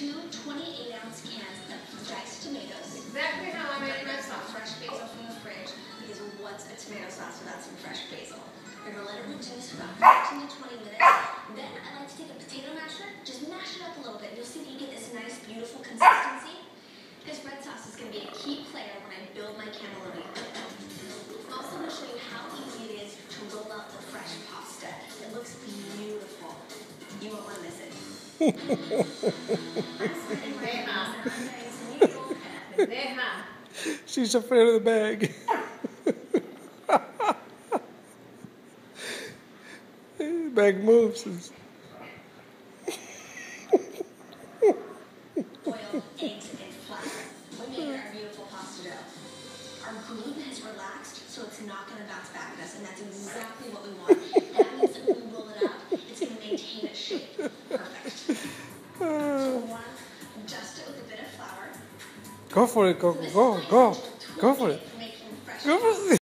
2 28-ounce cans of diced tomatoes. Exactly how I made my sauce. Fresh basil from the fridge, because what's a tomato sauce without some fresh basil? You're going to let it reduce for about 15 to 20 minutes. Then I like to take a potato masher, just mash it up a little bit. You'll see that you get this nice, beautiful consistency. This red sauce is going to be a key player when I build my cannelloni. I'm also going to show you how easy it is to roll out the fresh pasta. It looks beautiful. You won't want to miss it. She's afraid of the bag. The bag moves. Oil, eggs, and flour. We made our beautiful pasta dough. Our gluten has relaxed, so it's not going to bounce back at us, and that's exactly what we want. That means that when we roll it up, it's going to maintain its shape. Perfect. So we want to dust it with a bit of flour. Go for it, Coco. Go for it. Go for it.